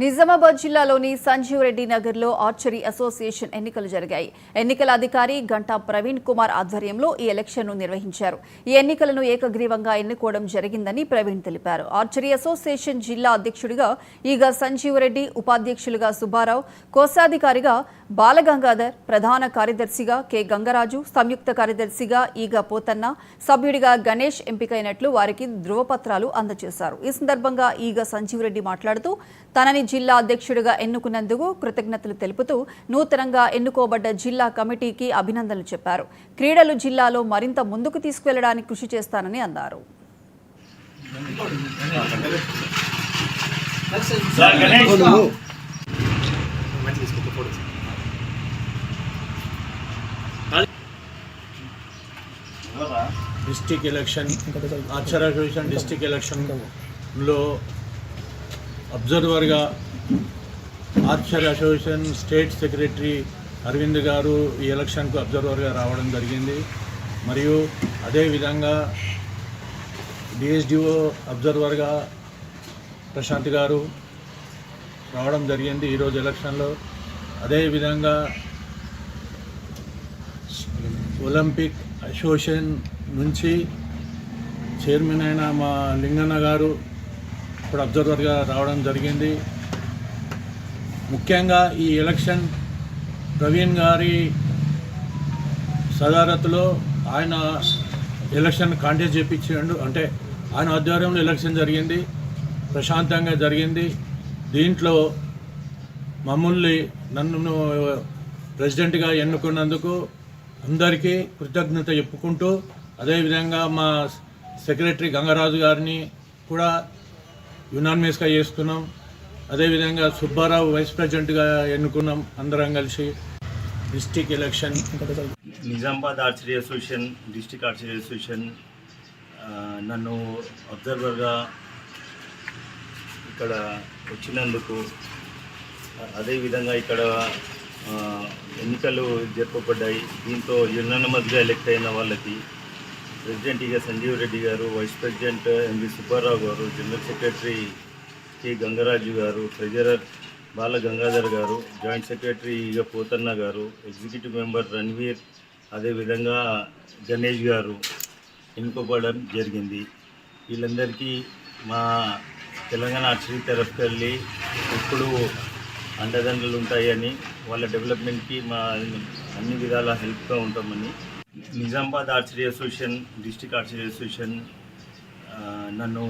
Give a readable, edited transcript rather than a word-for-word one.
నిజామాబాద్ జిల్లాలోని సంజీవ్ రెడ్డి నగర్లో archery association ఎన్నికలు జరిగాయి. ఎన్నికల అధికారి గంటా ప్రవీణ్ కుమార్ ఆధ్వర్యంలో ఈ ఎలక్షన్ను నిర్వహించారు. ఈ ఎన్నికలను ఏకగ్రీవంగా ఎన్నుకోవడం జరిగిందని ప్రవీణ్ తెలిపారు. ఆర్చరీ అసోసియేషన్ జిల్లా అధ్యక్షుడిగా ఈగ సంజీవ్ రెడ్డి, ఉపాధ్యక్షులుగా సుబ్బారావు, కోశాధికారిగా బాలగంగాధర్, ప్రధాన కార్యదర్శిగా కె గంగరాజు, సంయుక్త కార్యదర్శిగా ఈగ పోతన్న, సభ్యుడిగా గణేష్ ఎంపికైనట్లు వారికి ధృవపత్రాలు అందజేశారు. ఈ సందర్భంగా ఈగ సంజీవ్ రెడ్డి మాట్లాడుతూ తనని జిల్లా అధ్యక్షుడిగా ఎన్నుకున్నందుకు కృతజ్ఞతలు తెలుపుతూ నూతనంగా ఎన్నుకోబడ్డ జిల్లా కమిటీకి అభినందనలు చెప్పారు. క్రీడలు జిల్లాలో మరింత ముందుకు తీసుకువెళ్లడానికి కృషి చేస్తానని అన్నారు. District election archery association district ఎలక్షన్లో అబ్జర్వర్గా archery association state secretary Aravind garu ఈ ఎలక్షన్కు అబ్జర్వర్గా రావడం జరిగింది. మరియు అదేవిధంగా డిఎస్డిఓ అబ్జర్వర్గా ప్రశాంత్ గారు రావడం జరిగింది ఈరోజు ఎలక్షన్లో. అదేవిధంగా ఒలింపిక్ అసోసియేషన్ నుంచి చైర్మన్ అయిన మా లింగన్న గారు ఇప్పుడు అబ్జర్వర్గా రావడం జరిగింది. ముఖ్యంగా ఈ ఎలక్షన్ ప్రవీణ్ గారి సదారత్లో ఆయన ఎలక్షన్ కాంటెస్ట్ చేయించాడు. అంటే ఆయన ఆధ్వర్యంలో ఎలక్షన్ జరిగింది, ప్రశాంతంగా జరిగింది. దీంట్లో మమ్మల్ని నన్ను ప్రెసిడెంట్గా ఎన్నుకున్నందుకు అందరికీ కృతజ్ఞత చెప్పుకుంటూ, అదేవిధంగా మా సెక్రటరీ గంగరాజు గారిని కూడా యునానిమస్గా చేసుకున్నాం. అదేవిధంగా సుబ్బారావు వైస్ ప్రెసిడెంట్గా ఎన్నుకున్నాం అందరం కలిసి. District election Nizamabad archery association district archery association నన్ను అబ్జర్వర్గా ఇక్కడ వచ్చినందుకు, అదేవిధంగా ఇక్కడ ఎన్నికలు జరపబడ్డాయి. దీంతో యునానిమస్గా ఎలక్ట్ అయిన వాళ్ళకి ప్రెసిడెంట్గా సంజీవ్ రెడ్డి గారు, వైస్ ప్రెసిడెంట్ ఎంవి సుబ్బారావు గారు, జనరల్ సెక్రటరీ కె గంగరాజు గారు, ట్రెజరర్ బాలగంగాధర్ గారు, జాయింట్ సెక్రటరీ ఈగ పోతన్న గారు, ఎగ్జిక్యూటివ్ మెంబర్ రణ్వీర్, అదేవిధంగా గణేష్ గారు ఎన్నుకోబడడం జరిగింది. వీళ్ళందరికీ మా తెలంగాణ ఆర్చరీ తరఫుకి వెళ్ళి ఎప్పుడు అండదండలు ఉంటాయని, వాళ్ళ డెవలప్మెంట్కి మా అన్ని విధాల హెల్ప్గా ఉంటామని. Nizamabad archery association district archery association నన్ను